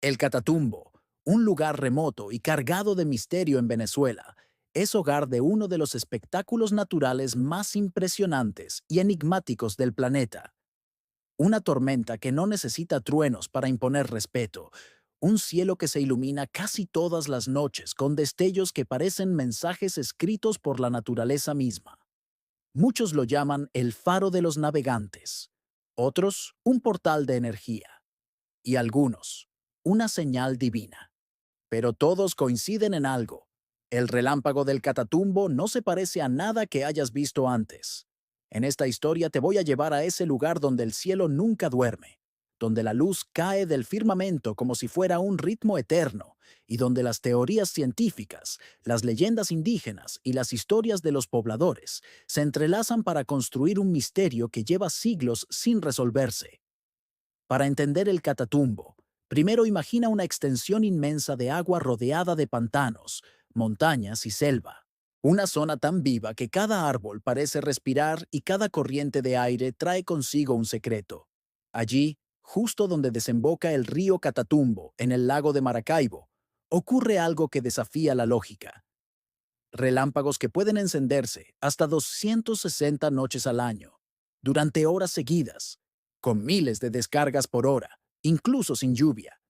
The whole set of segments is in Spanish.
El Catatumbo, un lugar remoto y cargado de misterio en Venezuela, es hogar de uno de los espectáculos naturales más impresionantes y enigmáticos del planeta. Una tormenta que no necesita truenos para imponer respeto, un cielo que se ilumina casi todas las noches con destellos que parecen mensajes escritos por la naturaleza misma. Muchos lo llaman el faro de los navegantes, otros un portal de energía y algunos una señal divina. Pero todos coinciden en algo. El relámpago del Catatumbo no se parece a nada que hayas visto antes. En esta historia te voy a llevar a ese lugar donde el cielo nunca duerme, donde la luz cae del firmamento como si fuera un ritmo eterno, y donde las teorías científicas, las leyendas indígenas y las historias de los pobladores se entrelazan para construir un misterio que lleva siglos sin resolverse. Para entender el Catatumbo, primero imagina una extensión inmensa de agua rodeada de pantanos, montañas y selva. Una zona tan viva que cada árbol parece respirar y cada corriente de aire trae consigo un secreto. Allí, justo donde desemboca el río Catatumbo, en el lago de Maracaibo, ocurre algo que desafía la lógica. Relámpagos que pueden encenderse hasta 260 noches al año, durante horas seguidas, con miles de descargas por hora, incluso sin lluvia.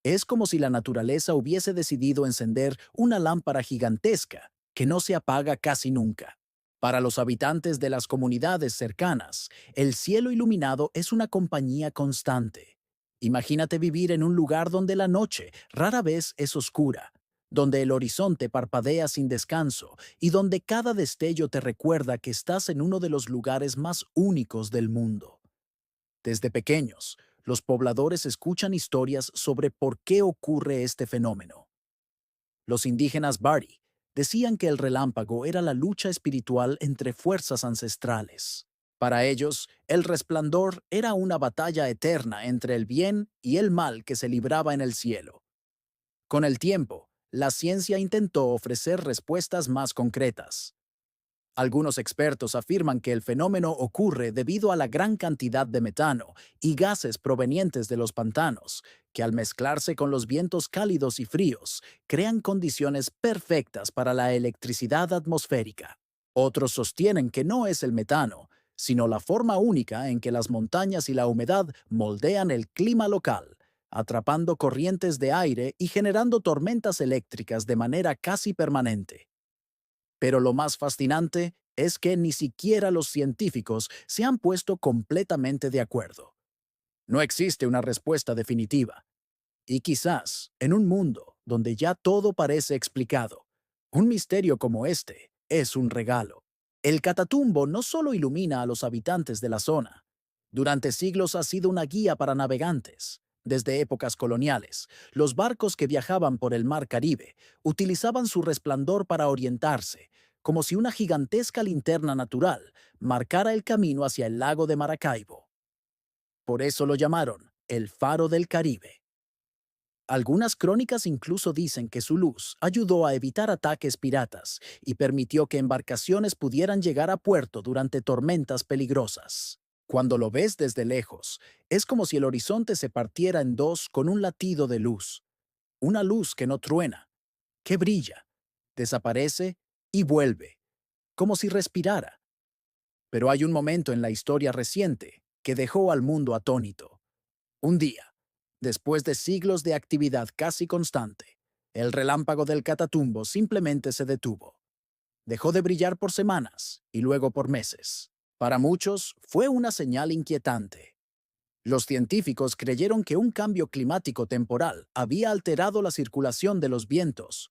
Es como si la naturaleza hubiese decidido encender una lámpara gigantesca que no se apaga casi nunca. Para los habitantes de las comunidades cercanas, el cielo iluminado es una compañía constante. Imagínate vivir en un lugar donde la noche rara vez es oscura, donde el horizonte parpadea sin descanso y donde cada destello te recuerda que estás en uno de los lugares más únicos del mundo. Desde pequeños, los pobladores escuchan historias sobre por qué ocurre este fenómeno. Los indígenas Bari decían que el relámpago era la lucha espiritual entre fuerzas ancestrales. Para ellos, el resplandor era una batalla eterna entre el bien y el mal que se libraba en el cielo. Con el tiempo, la ciencia intentó ofrecer respuestas más concretas. Algunos expertos afirman que el fenómeno ocurre debido a la gran cantidad de metano y gases provenientes de los pantanos, que al mezclarse con los vientos cálidos y fríos, crean condiciones perfectas para la electricidad atmosférica. Otros sostienen que no es el metano, sino la forma única en que las montañas y la humedad moldean el clima local, atrapando corrientes de aire y generando tormentas eléctricas de manera casi permanente. Pero lo más fascinante es que ni siquiera los científicos se han puesto completamente de acuerdo. No existe una respuesta definitiva. Y quizás, en un mundo donde ya todo parece explicado, un misterio como este es un regalo. El Catatumbo no solo ilumina a los habitantes de la zona. Durante siglos ha sido una guía para navegantes. Desde épocas coloniales, los barcos que viajaban por el mar Caribe utilizaban su resplandor para orientarse, como si una gigantesca linterna natural marcara el camino hacia el lago de Maracaibo. Por eso lo llamaron el Faro del Caribe. Algunas crónicas incluso dicen que su luz ayudó a evitar ataques piratas y permitió que embarcaciones pudieran llegar a puerto durante tormentas peligrosas. Cuando lo ves desde lejos, es como si el horizonte se partiera en dos con un latido de luz. Una luz que no truena, que brilla, desaparece y vuelve, como si respirara. Pero hay un momento en la historia reciente que dejó al mundo atónito. Un día, después de siglos de actividad casi constante, el relámpago del Catatumbo simplemente se detuvo. Dejó de brillar por semanas y luego por meses. Para muchos fue una señal inquietante. Los científicos creyeron que un cambio climático temporal había alterado la circulación de los vientos,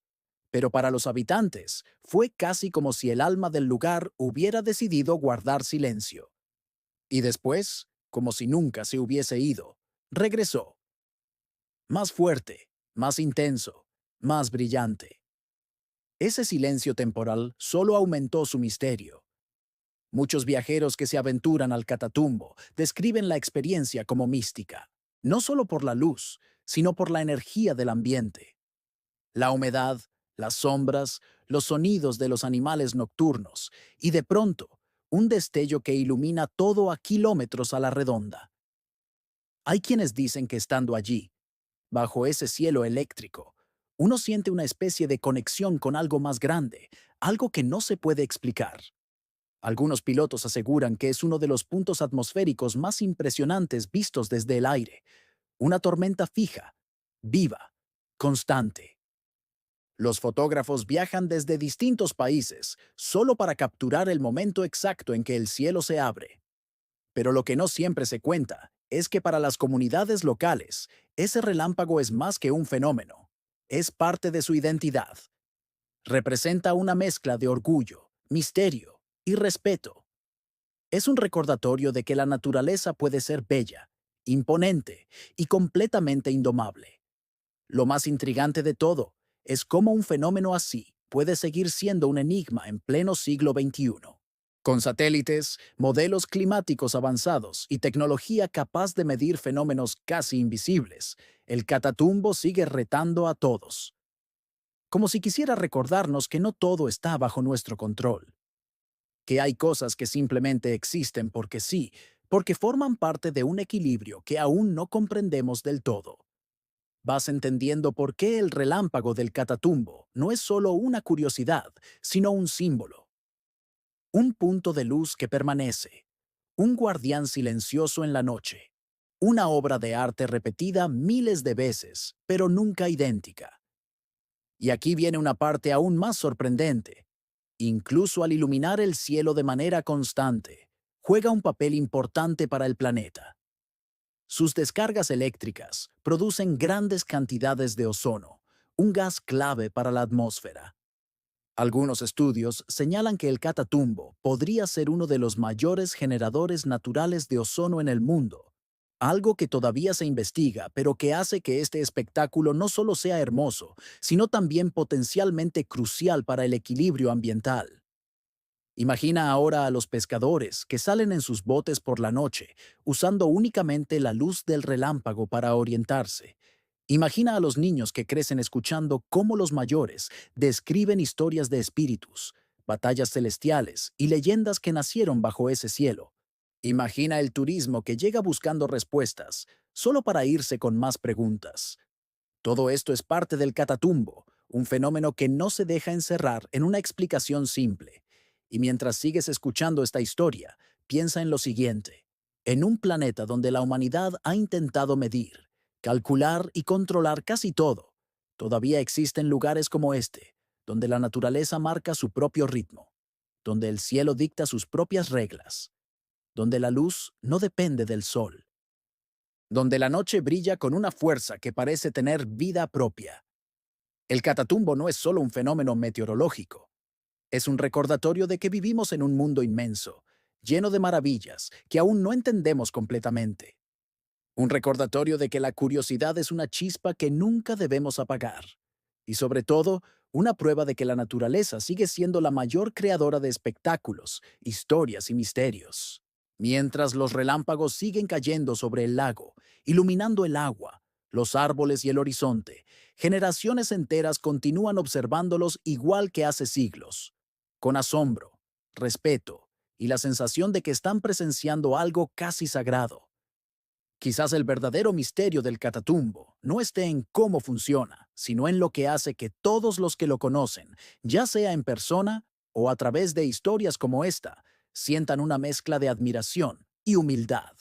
pero para los habitantes fue casi como si el alma del lugar hubiera decidido guardar silencio. Y después, como si nunca se hubiese ido, regresó. Más fuerte, más intenso, más brillante. Ese silencio temporal solo aumentó su misterio. Muchos viajeros que se aventuran al Catatumbo describen la experiencia como mística, no solo por la luz, sino por la energía del ambiente. La humedad, las sombras, los sonidos de los animales nocturnos y de pronto, un destello que ilumina todo a kilómetros a la redonda. Hay quienes dicen que estando allí, Bajo ese cielo eléctrico, uno siente una especie de conexión con algo más grande, algo que no se puede explicar. Algunos pilotos aseguran que es uno de los puntos atmosféricos más impresionantes vistos desde el aire, una tormenta fija, viva, constante. Los fotógrafos viajan desde distintos países solo para capturar el momento exacto en que el cielo se abre. Pero lo que no siempre se cuenta es que para las comunidades locales, ese relámpago es más que un fenómeno. Es parte de su identidad. Representa una mezcla de orgullo, misterio y respeto. Es un recordatorio de que la naturaleza puede ser bella, imponente y completamente indomable. Lo más intrigante de todo es cómo un fenómeno así puede seguir siendo un enigma en pleno siglo XXI. Con satélites, modelos climáticos avanzados y tecnología capaz de medir fenómenos casi invisibles, el Catatumbo sigue retando a todos, como si quisiera recordarnos que no todo está bajo nuestro control, que hay cosas que simplemente existen porque sí, porque forman parte de un equilibrio que aún no comprendemos del todo. Vas entendiendo por qué el relámpago del Catatumbo no es solo una curiosidad, sino un símbolo, un punto de luz que permanece, un guardián silencioso en la noche, una obra de arte repetida miles de veces, pero nunca idéntica. Y aquí viene una parte aún más sorprendente. Incluso al iluminar el cielo de manera constante, juega un papel importante para el planeta. Sus descargas eléctricas producen grandes cantidades de ozono, un gas clave para la atmósfera. Algunos estudios señalan que el Catatumbo podría ser uno de los mayores generadores naturales de ozono en el mundo, algo que todavía se investiga, pero que hace que este espectáculo no solo sea hermoso, sino también potencialmente crucial para el equilibrio ambiental. Imagina ahora a los pescadores que salen en sus botes por la noche, usando únicamente la luz del relámpago para orientarse. Imagina a los niños que crecen escuchando cómo los mayores describen historias de espíritus, batallas celestiales y leyendas que nacieron bajo ese cielo. Imagina el turismo que llega buscando respuestas, solo para irse con más preguntas. Todo esto es parte del Catatumbo, un fenómeno que no se deja encerrar en una explicación simple. Y mientras sigues escuchando esta historia, piensa en lo siguiente. En un planeta donde la humanidad ha intentado medir, calcular y controlar casi todo, todavía existen lugares como este, donde la naturaleza marca su propio ritmo, donde el cielo dicta sus propias reglas, donde la luz no depende del sol, donde la noche brilla con una fuerza que parece tener vida propia. El Catatumbo no es solo un fenómeno meteorológico, es un recordatorio de que vivimos en un mundo inmenso, lleno de maravillas que aún no entendemos completamente. Un recordatorio de que la curiosidad es una chispa que nunca debemos apagar. Y sobre todo, una prueba de que la naturaleza sigue siendo la mayor creadora de espectáculos, historias y misterios. Mientras los relámpagos siguen cayendo sobre el lago, iluminando el agua, los árboles y el horizonte, generaciones enteras continúan observándolos igual que hace siglos, con asombro, respeto y la sensación de que están presenciando algo casi sagrado. Quizás el verdadero misterio del Catatumbo no esté en cómo funciona, sino en lo que hace que todos los que lo conocen, ya sea en persona o a través de historias como esta, sientan una mezcla de admiración y humildad.